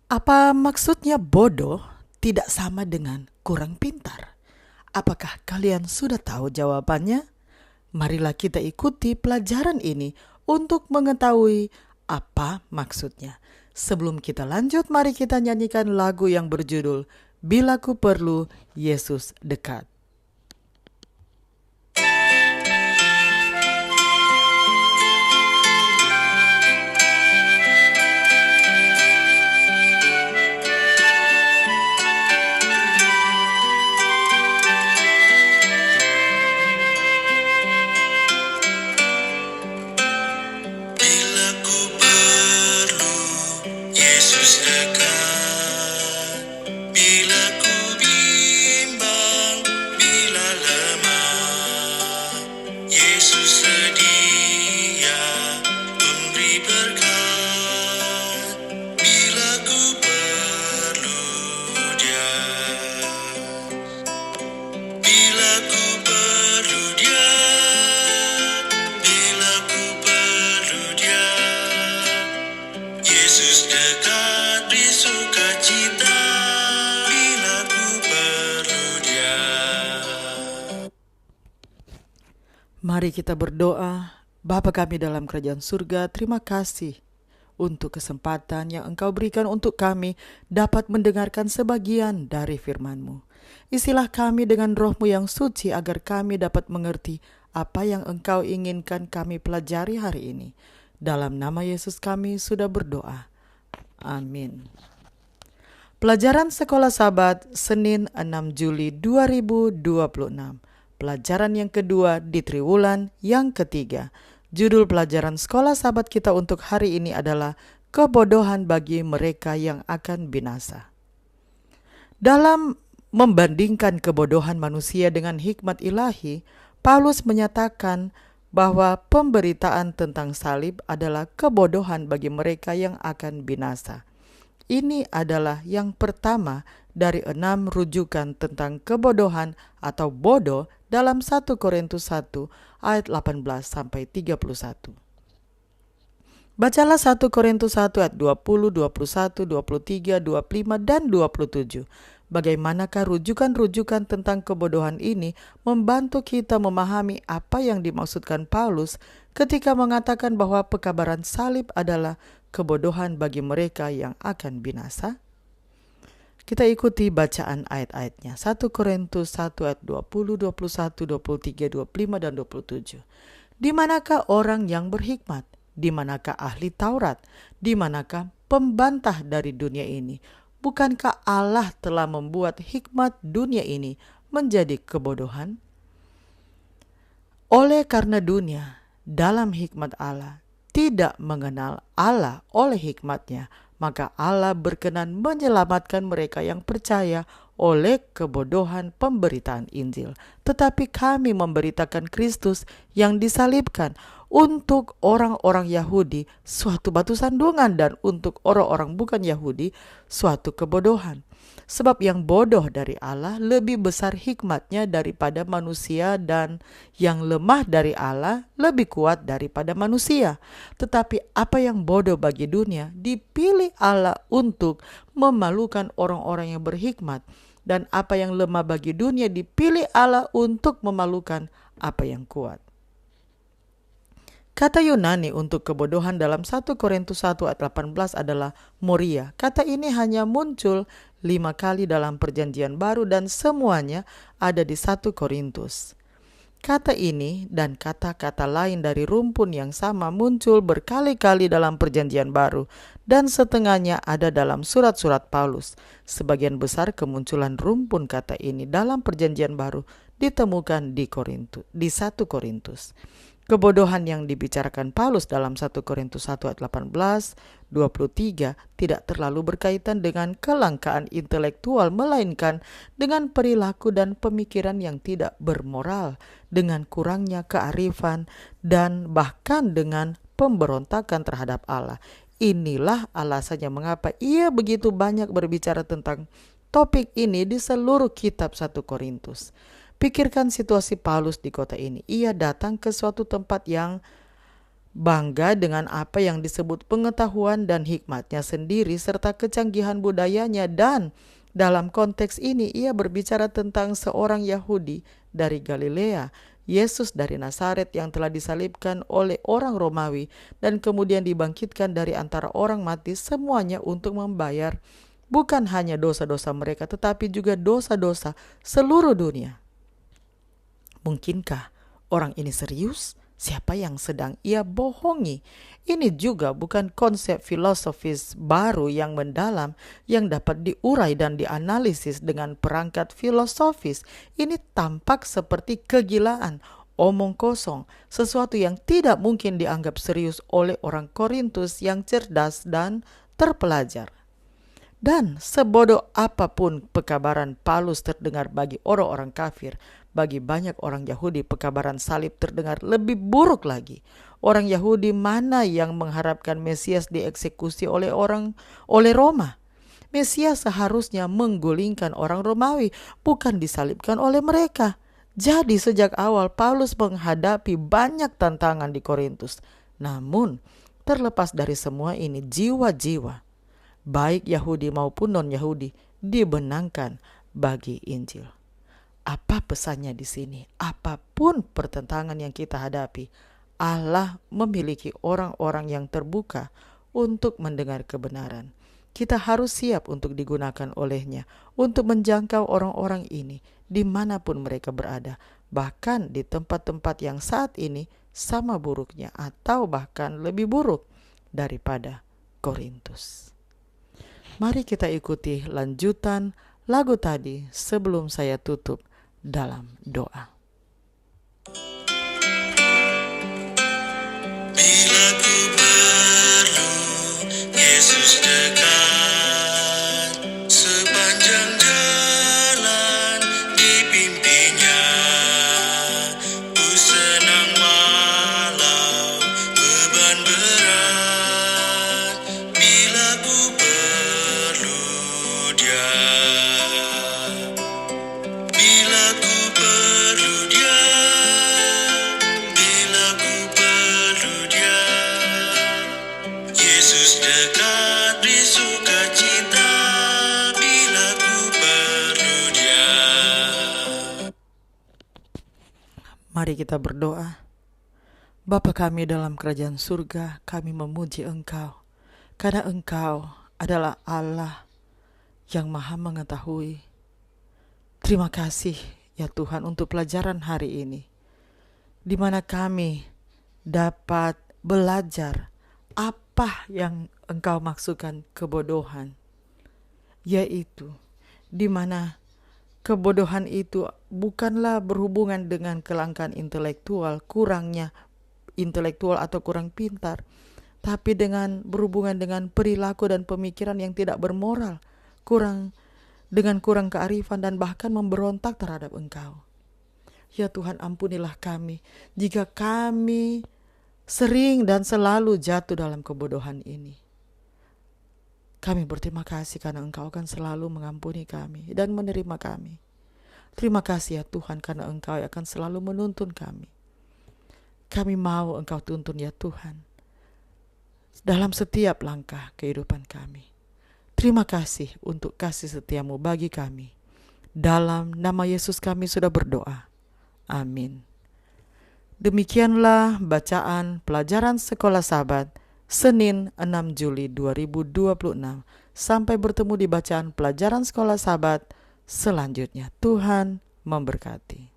Apa maksudnya bodoh tidak sama dengan kurang pintar? Apakah kalian sudah tahu jawabannya? Marilah kita ikuti pelajaran ini untuk mengetahui apa maksudnya. Sebelum kita lanjut, mari kita nyanyikan lagu yang berjudul Bila Ku Perlu, Yesus Dekat. Bila ku perlu Yesus dekat, bila ku bimbang, bila lemah, Yesus sedia memberi berkat. Bila ku perlu Dia, bila ku perlu Dia, bila ku perlu Dia. Yesus dekat di sukacita, bila ku perlu Dia. Mari kita berdoa. Bapa kami dalam kerajaan surga, terima kasih untuk kesempatan yang Engkau berikan untuk kami dapat mendengarkan sebagian dari firman-Mu. Isilah kami dengan Roh-Mu yang suci agar kami dapat mengerti apa yang Engkau inginkan kami pelajari hari ini. Dalam nama Yesus kami sudah berdoa. Amin. Pelajaran Sekolah Sabat Senin 6 Juli 2026. Pelajaran yang kedua di triwulan yang ketiga. Judul pelajaran Sekolah Sabat kita untuk hari ini adalah kebodohan bagi mereka yang akan binasa. Dalam membandingkan kebodohan manusia dengan hikmat ilahi, Paulus menyatakan bahwa pemberitaan tentang salib adalah kebodohan bagi mereka yang akan binasa. Ini adalah yang pertama dari 6 rujukan tentang kebodohan atau bodoh dalam 1 Korintus 1 ayat 18 sampai 31. Bacalah 1 Korintus 1 ayat 20, 21, 23, 25, dan 27. Bagaimanakah rujukan-rujukan tentang kebodohan ini membantu kita memahami apa yang dimaksudkan Paulus ketika mengatakan bahwa pekabaran salib adalah kebodohan bagi mereka yang akan binasa? Kita ikuti bacaan ayat-ayatnya. 1 Korintus 1 ayat 20, 21, 23, 25, dan 27. Di manakah orang yang berhikmat? Di manakah ahli Taurat? Di manakah pembantah dari dunia ini? Bukankah Allah telah membuat hikmat dunia ini menjadi kebodohan? Oleh karena dunia dalam hikmat Allah tidak mengenal Allah oleh hikmatnya, maka Allah berkenan menyelamatkan mereka yang percaya oleh kebodohan pemberitaan Injil. Tetapi kami memberitakan Kristus yang disalibkan, untuk orang-orang Yahudi suatu batu sandungan dan untuk orang-orang bukan Yahudi suatu kebodohan. Sebab yang bodoh dari Allah lebih besar hikmatnya daripada manusia, dan yang lemah dari Allah lebih kuat daripada manusia. Tetapi apa yang bodoh bagi dunia dipilih Allah untuk memalukan orang-orang yang berhikmat, dan apa yang lemah bagi dunia dipilih Allah untuk memalukan apa yang kuat. Kata Yunani untuk kebodohan dalam 1 Korintus 1 ayat 18 adalah moria. Kata ini hanya muncul 5 kali dalam perjanjian baru dan semuanya ada di 1 Korintus. Kata ini dan kata-kata lain dari rumpun yang sama muncul berkali-kali dalam perjanjian baru dan setengahnya ada dalam surat-surat Paulus. Sebagian besar kemunculan rumpun kata ini dalam perjanjian baru ditemukan di 1 Korintus. Kebodohan yang dibicarakan Paulus dalam 1 Korintus 1 ayat 18, 23 tidak terlalu berkaitan dengan kelangkaan intelektual, melainkan dengan perilaku dan pemikiran yang tidak bermoral, dengan kurangnya kearifan, dan bahkan dengan pemberontakan terhadap Allah. Inilah alasannya mengapa ia begitu banyak berbicara tentang topik ini di seluruh kitab 1 Korintus. Pikirkan situasi Paulus di kota ini. Ia datang ke suatu tempat yang bangga dengan apa yang disebut pengetahuan dan hikmatnya sendiri serta kecanggihan budayanya, dan dalam konteks ini ia berbicara tentang seorang Yahudi dari Galilea, Yesus dari Nazaret yang telah disalibkan oleh orang Romawi dan kemudian dibangkitkan dari antara orang mati, semuanya untuk membayar bukan hanya dosa-dosa mereka tetapi juga dosa-dosa seluruh dunia. Mungkinkah orang ini serius? Siapa yang sedang ia bohongi? Ini juga bukan konsep filosofis baru yang mendalam yang dapat diurai dan dianalisis dengan perangkat filosofis. Ini tampak seperti kegilaan, omong kosong, sesuatu yang tidak mungkin dianggap serius oleh orang Korintus yang cerdas dan terpelajar. Dan sebodoh apapun pekabaran Paulus terdengar bagi orang-orang kafir, bagi banyak orang Yahudi pekabaran salib terdengar lebih buruk lagi. Orang Yahudi mana yang mengharapkan Mesias dieksekusi oleh Roma? Mesias seharusnya menggulingkan orang Romawi, bukan disalibkan oleh mereka. Jadi sejak awal Paulus menghadapi banyak tantangan di Korintus. Namun terlepas dari semua ini, jiwa-jiwa baik Yahudi maupun non-Yahudi dibenangkan bagi Injil. Apa pesannya di sini? Apapun pertentangan yang kita hadapi, Allah memiliki orang-orang yang terbuka untuk mendengar kebenaran. Kita harus siap untuk digunakan olehnya untuk menjangkau orang-orang ini dimanapun mereka berada, bahkan di tempat-tempat yang saat ini sama buruknya atau bahkan lebih buruk daripada Korintus. Mari kita ikuti lanjutan lagu tadi sebelum saya tutup dalam doa. Bila ku perlu Yesus dekat, sepanjang jalan dipimpinnya, ku senang walau beban berat. Bila ku perlu Dia, bila ku perlu Dia, bila ku perlu Dia. Yesus dekat di sukacita, bila ku perlu Dia. Mari kita berdoa. Bapa kami dalam kerajaan surga, kami memuji Engkau, karena Engkau adalah Allah yang Maha Mengetahui. Terima kasih ya Tuhan untuk pelajaran hari ini, di mana kami dapat belajar apa yang Engkau maksudkan kebodohan, yaitu di mana kebodohan itu bukanlah berhubungan dengan kelangkaan intelektual, kurangnya intelektual atau kurang pintar, tapi berhubungan dengan perilaku dan pemikiran yang tidak bermoral, kurang kearifan dan bahkan memberontak terhadap Engkau. Ya Tuhan, ampunilah kami jika kami sering dan selalu jatuh dalam kebodohan ini. Kami berterima kasih karena Engkau akan selalu mengampuni kami dan menerima kami. Terima kasih ya Tuhan karena Engkau akan selalu menuntun kami. Kami mau Engkau tuntun ya Tuhan dalam setiap langkah kehidupan kami. Terima kasih untuk kasih setiamu bagi kami. Dalam nama Yesus kami sudah berdoa. Amin. Demikianlah bacaan pelajaran Sekolah Sabat Senin 6 Juli 2026. Sampai bertemu di bacaan pelajaran Sekolah Sabat selanjutnya. Tuhan memberkati.